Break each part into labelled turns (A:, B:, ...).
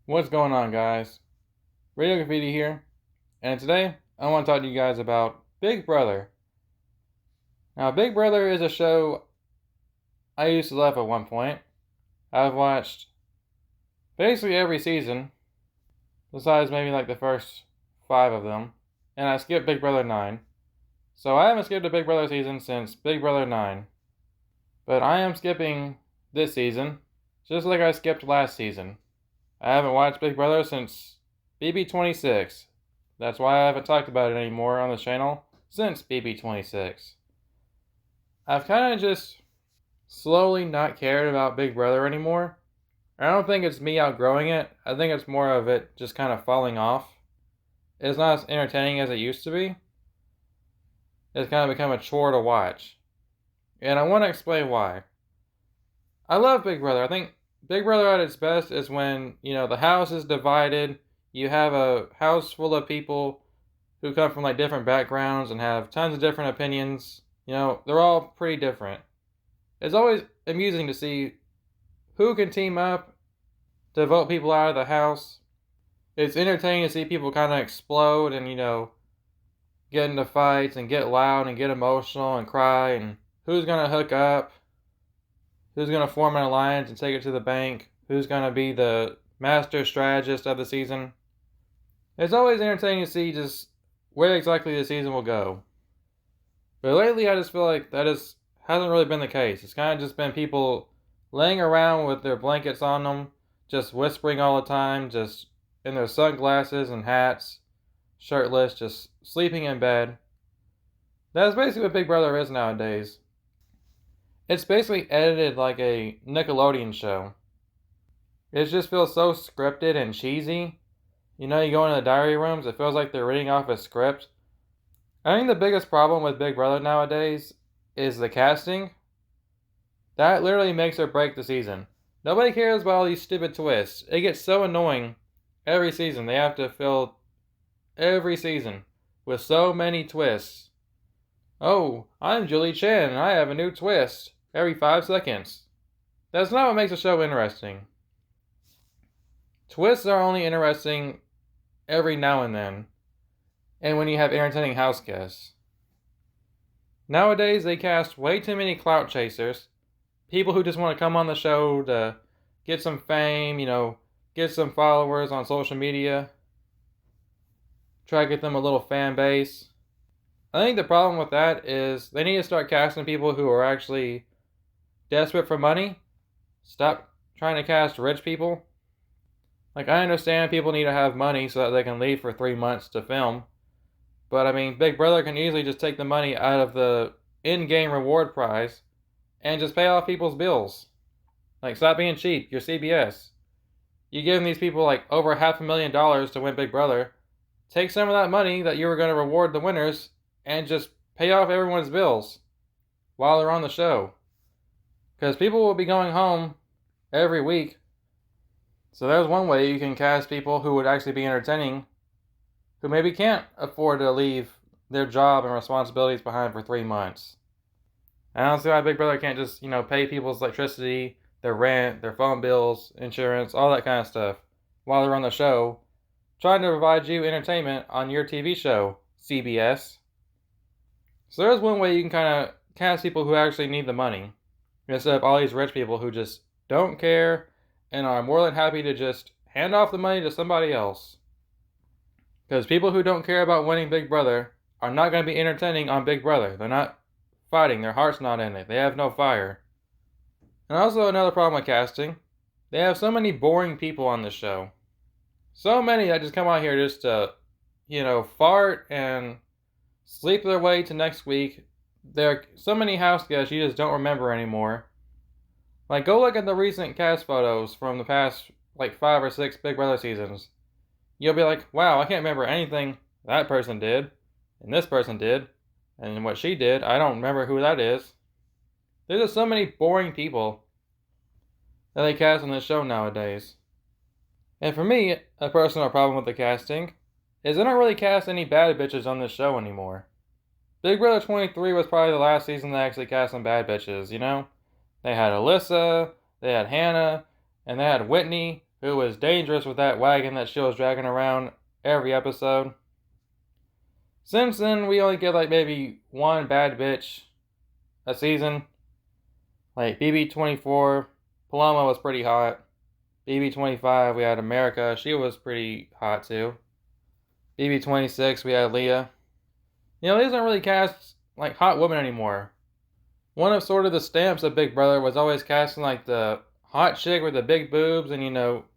A: What's going on, guys? Radio Graffiti here, and today I want to talk to you guys about Big Brother. Now, Big Brother is a show I used to love at one point. I've watched basically every season, besides maybe like the first 5 of them, and I skipped Big Brother 9. So I haven't skipped a Big Brother season since Big Brother 9. But I am skipping this season, just like I skipped last season. I haven't watched Big Brother since BB26. That's why I haven't talked about it anymore on the channel since BB26. I've kind of just slowly not cared about Big Brother anymore. I don't think it's me outgrowing it. I think it's more of it just kind of falling off. It's not as entertaining as it used to be. It's kind of become a chore to watch. And I want to explain why. I love Big Brother. I think Big Brother at its best is when, the house is divided. You have a house full of people who come from like different backgrounds and have tons of different opinions. They're all pretty different. It's always amusing to see who can team up to vote people out of the house. It's entertaining to see people kind of explode and, get into fights and get loud and get emotional and cry and who's going to hook up, who's going to form an alliance and take it to the bank, who's going to be the master strategist of the season. It's always entertaining to see just where exactly the season will go. But lately I just feel like that hasn't really been the case. It's kind of just been people laying around with their blankets on them, just whispering all the time, just in their sunglasses and hats, shirtless, just sleeping in bed. That's basically what Big Brother is nowadays. It's basically edited like a Nickelodeon show. It just feels so scripted and cheesy. You go into the diary rooms, it feels like they're reading off a script. I think the biggest problem with Big Brother nowadays is the casting. That literally makes or breaks the season. Nobody cares about all these stupid twists. It gets so annoying every season. They have to fill every season with so many twists. Oh, I'm Julie Chen and I have a new twist every 5 seconds. That's not what makes a show interesting. Twists are only interesting every now and then, and when you have entertaining house guests. Nowadays, they cast way too many clout chasers, people who just want to come on the show to get some fame, get some followers on social media, try to get them a little fan base. I think the problem with that is they need to start casting people who are actually desperate for money. Stop trying to cast rich people. Like, I understand people need to have money so that they can leave for 3 months to film. But, Big Brother can easily just take the money out of the in-game reward prize and just pay off people's bills. Like, stop being cheap. You're CBS. You giving these people, like, over $500,000 to win Big Brother. Take some of that money that you were going to reward the winners and just pay off everyone's bills while they're on the show. Because people will be going home every week. So there's one way you can cast people who would actually be entertaining, who maybe can't afford to leave their job and responsibilities behind for 3 months. I don't see why Big Brother can't just, pay people's electricity, their rent, their phone bills, insurance, all that kind of stuff while they're on the show, trying to provide you entertainment on your TV show, CBS. So there's one way you can kind of cast people who actually need the money, instead of all these rich people who just don't care and are more than happy to just hand off the money to somebody else. Because people who don't care about winning Big Brother are not going to be entertaining on Big Brother. They're not fighting. Their heart's not in it. They have no fire. And also another problem with casting. They have so many boring people on this show. So many that just come out here just to, fart and sleep their way to next week. There are so many house guests you just don't remember anymore. Like, go look at the recent cast photos from the past, 5 or 6 Big Brother seasons. You'll be like, wow, I can't remember anything that person did, and this person did, and what she did. I don't remember who that is. There's just so many boring people that they cast on this show nowadays. And for me, a personal problem with the casting is they don't really cast any bad bitches on this show anymore. Big Brother 23 was probably the last season they actually cast some bad bitches, They had Alyssa, they had Hannah, and they had Whitney, who was dangerous with that wagon that she was dragging around every episode. Since then, we only get like maybe one bad bitch a season. Like BB24, Paloma was pretty hot. BB25, we had America. She was pretty hot too. BB26, we had Leah. You know, they doesn't really cast like hot women anymore. One of sort of the stamps of Big Brother was always casting like the hot chick with the big boobs and,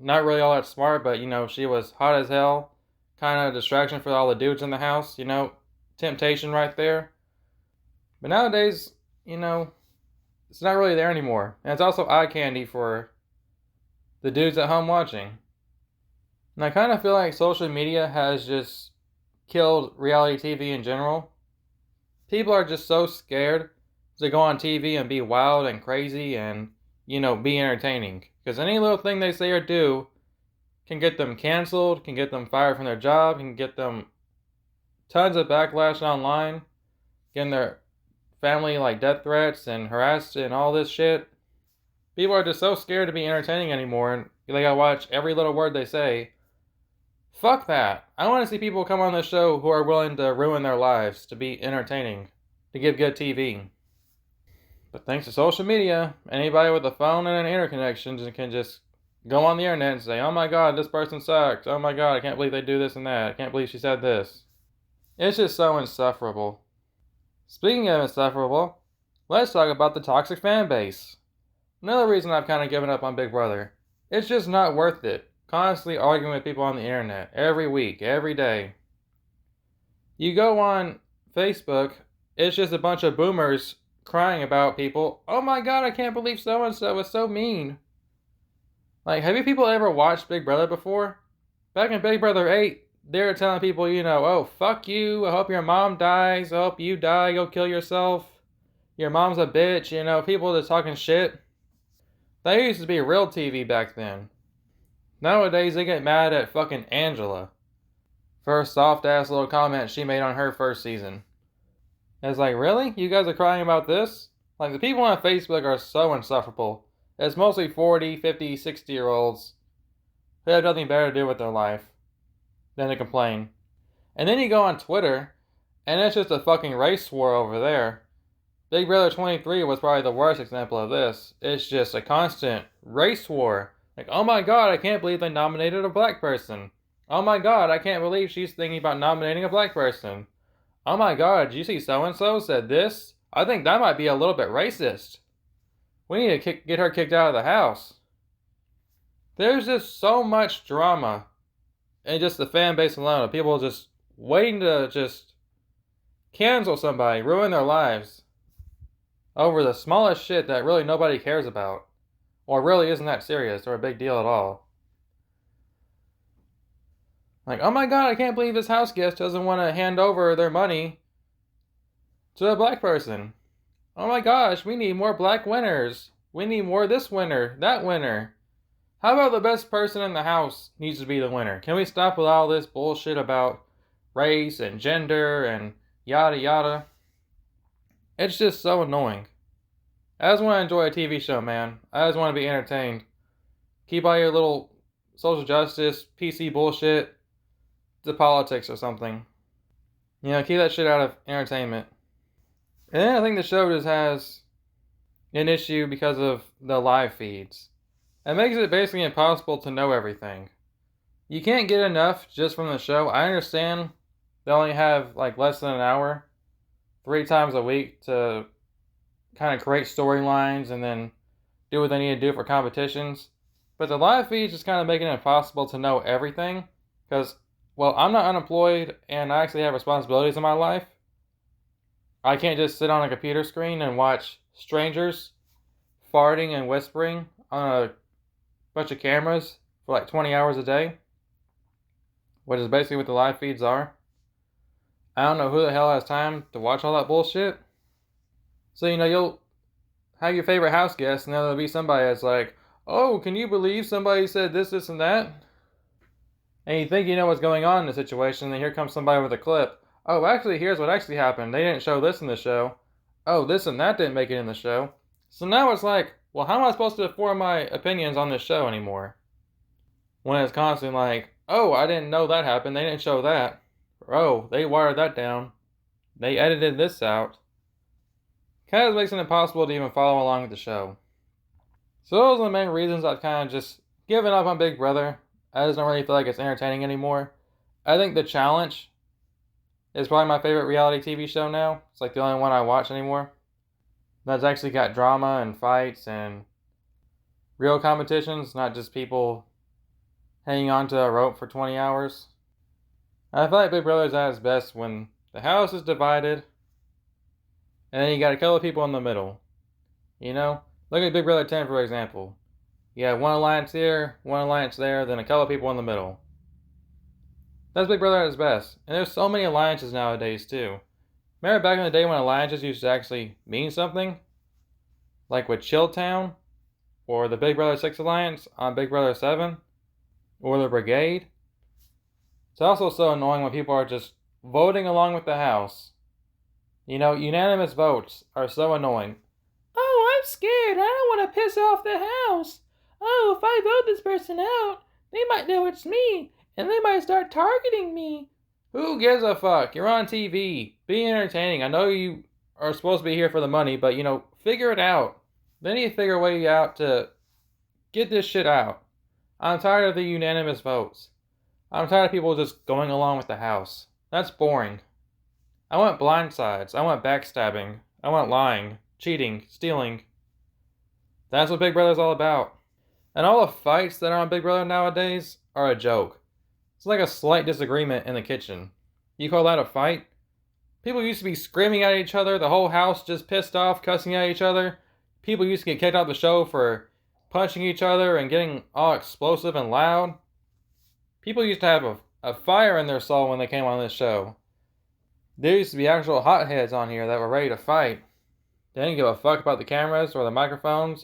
A: not really all that smart, but, she was hot as hell. Kind of a distraction for all the dudes in the house, temptation right there. But nowadays, it's not really there anymore. And it's also eye candy for the dudes at home watching. And I kind of feel like social media has just killed reality TV in general. People are just so scared to go on TV and be wild and crazy and, be entertaining. Because any little thing they say or do can get them canceled, can get them fired from their job, can get them tons of backlash online, getting their family like death threats and harassed and all this shit. People are just so scared to be entertaining anymore, and they gotta watch every little word they say. Fuck that. I want to see people come on this show who are willing to ruin their lives to be entertaining, to give good TV. But thanks to social media, anybody with a phone and an interconnection can just go on the internet and say, oh my god, this person sucks. Oh my god, I can't believe they do this and that. I can't believe she said this. It's just so insufferable. Speaking of insufferable, let's talk about the toxic fan base. Another reason I've kind of given up on Big Brother. It's just not worth it. Constantly arguing with people on the internet. Every week, every day. You go on Facebook, it's just a bunch of boomers crying about people. Oh my god, I can't believe so-and-so was so mean. Like, have you people ever watched Big Brother before? Back in Big Brother 8, they were telling people, oh, fuck you, I hope your mom dies, I hope you die, go kill yourself. Your mom's a bitch, people just talking shit. That used to be real TV back then. Nowadays, they get mad at fucking Angela for a soft-ass little comment she made on her first season. It's like, really? You guys are crying about this? Like, the people on Facebook are so insufferable. It's mostly 40, 50, 60-year-olds who have nothing better to do with their life than to complain. And then you go on Twitter, and it's just a fucking race war over there. Big Brother 23 was probably the worst example of this. It's just a constant race war. Like, oh my god, I can't believe they nominated a black person. Oh my god, I can't believe she's thinking about nominating a black person. Oh my god, did you see so-and-so said this? I think that might be a little bit racist. We need to get her kicked out of the house. There's just so much drama in just the fan base alone of people just waiting to just cancel somebody, ruin their lives over the smallest shit that really nobody cares about. Or really isn't that serious or a big deal at all. Like, oh my god, I can't believe this house guest doesn't want to hand over their money to a black person. Oh my gosh, we need more black winners. We need more this winner, that winner. How about the best person in the house needs to be the winner? Can we stop with all this bullshit about race and gender and yada yada? It's just so annoying. I just want to enjoy a TV show, man. I just want to be entertained. Keep all your little social justice, PC bullshit to politics or something. Keep that shit out of entertainment. And then I think the show just has an issue because of the live feeds. It makes it basically impossible to know everything. You can't get enough just from the show. I understand they only have like less than an hour, 3 times a week to kind of create storylines and then do what they need to do for competitions. But the live feeds just kind of making it impossible to know everything. Because, well, I'm not unemployed and I actually have responsibilities in my life. I can't just sit on a computer screen and watch strangers farting and whispering on a bunch of cameras for like 20 hours a day. Which is basically what the live feeds are. I don't know who the hell has time to watch all that bullshit. So, you'll have your favorite house guest, and then there'll be somebody that's like, oh, can you believe somebody said this, this, and that? And you think you know what's going on in the situation, and then here comes somebody with a clip. Oh, actually, here's what actually happened. They didn't show this in the show. Oh, this and that didn't make it in the show. So now it's like, well, how am I supposed to form my opinions on this show anymore? when it's constantly like, oh, I didn't know that happened. They didn't show that. Or, oh, they wired that down. They edited this out. Kind of makes it impossible to even follow along with the show. So those are the main reasons I've kind of just given up on Big Brother. I just don't really feel like it's entertaining anymore. I think The Challenge is probably my favorite reality TV show now. It's like the only one I watch anymore. That's actually got drama and fights and real competitions, not just people hanging onto a rope for 20 hours. I feel like Big Brother is at its best when the house is divided and then you got a couple of people in the middle. You know? Look at Big Brother 10, for example. You have one alliance here, one alliance there, then a couple of people in the middle. That's Big Brother at its best. And there's so many alliances nowadays, too. Remember back in the day when alliances used to actually mean something? Like with Chilltown, or the Big Brother 6 Alliance on Big Brother 7, or the Brigade. It's also so annoying when people are just voting along with the house. You know, unanimous votes are so annoying. Oh, I'm scared. I don't want to piss off the house. Oh, if I vote this person out, they might know it's me, and they might start targeting me. Who gives a fuck? You're on TV. Be entertaining. I know you are supposed to be here for the money, but, figure it out. They need to figure a way out to get this shit out. I'm tired of the unanimous votes. I'm tired of people just going along with the house. That's boring. I want blindsides. I want backstabbing. I want lying, cheating, stealing. That's what Big Brother's all about. And all the fights that are on Big Brother nowadays are a joke. It's like a slight disagreement in the kitchen. You call that a fight? People used to be screaming at each other, the whole house just pissed off, cussing at each other. People used to get kicked out of the show for punching each other and getting all explosive and loud. People used to have a fire in their soul when they came on this show. There used to be actual hotheads on here that were ready to fight. They didn't give a fuck about the cameras or the microphones,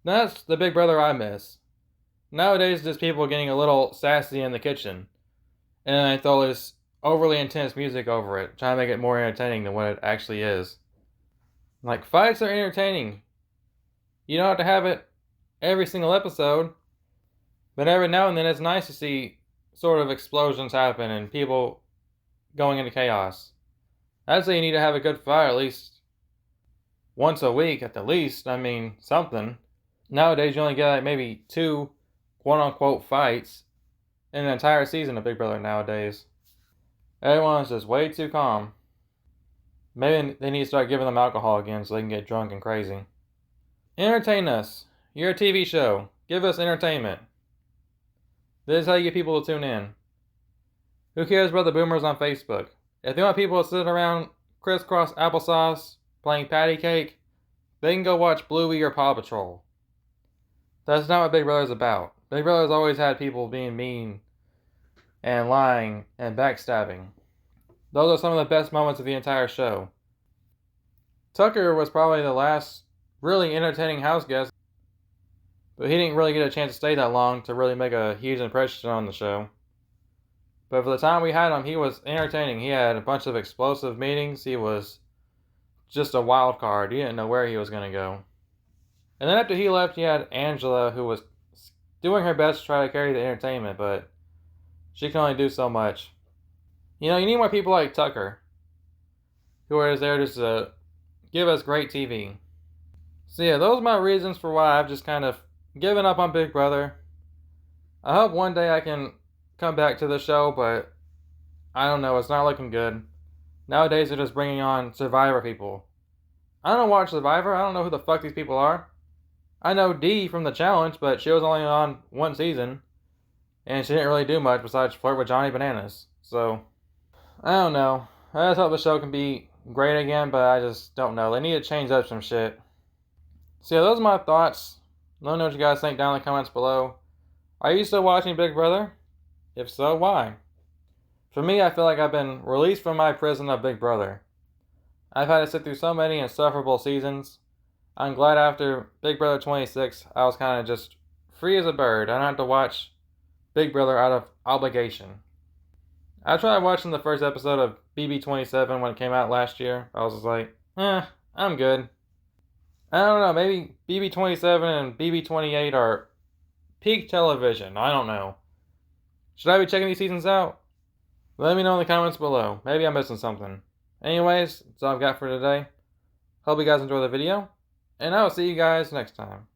A: That's the Big Brother I miss. Nowadays, just people getting a little sassy in the kitchen. And then they throw this overly intense music over it, trying to make it more entertaining than what it actually is. Like, fights are entertaining. You don't have to have it every single episode. But every now and then it's nice to see sort of explosions happen and people going into chaos. I'd say you need to have a good fight at least once a week at the least. I mean, something. Nowadays you only get like maybe 2 quote-unquote fights in an entire season of Big Brother nowadays. Everyone's just way too calm. Maybe they need to start giving them alcohol again so they can get drunk and crazy. Entertain us. You're a TV show. Give us entertainment. This is how you get people to tune in. Who cares about the boomers on Facebook? If they want people to sit around crisscross applesauce playing patty cake, they can go watch Bluey or Paw Patrol. That's not what Big Brother's about. Big Brother's always had people being mean and lying and backstabbing. Those are some of the best moments of the entire show. Tucker was probably the last really entertaining house guest, but he didn't really get a chance to stay that long to really make a huge impression on the show. But for the time we had him, he was entertaining. He had a bunch of explosive meetings. He was just a wild card. You didn't know where he was going to go. And then after he left, you had Angela, who was doing her best to try to carry the entertainment, but she can only do so much. You need more people like Tucker, who are there just to give us great TV. So yeah, those are my reasons for why I've just kind of given up on Big Brother. I hope one day I can come back to the show, but I don't know, it's not looking good. Nowadays they're just bringing on Survivor people. I don't watch Survivor, I don't know who the fuck these people are. I know Dee from The Challenge, but she was only on one season, and she didn't really do much besides flirt with Johnny Bananas. So, I don't know. I just hope the show can be great again, but I just don't know. They need to change up some shit. So yeah, those are my thoughts. Let me know what you guys think down in the comments below. Are you still watching Big Brother? If so, why? For me, I feel like I've been released from my prison of Big Brother. I've had to sit through so many insufferable seasons. I'm glad after Big Brother 26, I was kind of just free as a bird. I don't have to watch Big Brother out of obligation. I tried watching the first episode of BB27 when it came out last year. I was just like, I'm good. I don't know, maybe BB27 and BB28 are peak television. I don't know. Should I be checking these seasons out? Let me know in the comments below. Maybe I'm missing something. Anyways, that's all I've got for today. Hope you guys enjoy the video, and I will see you guys next time.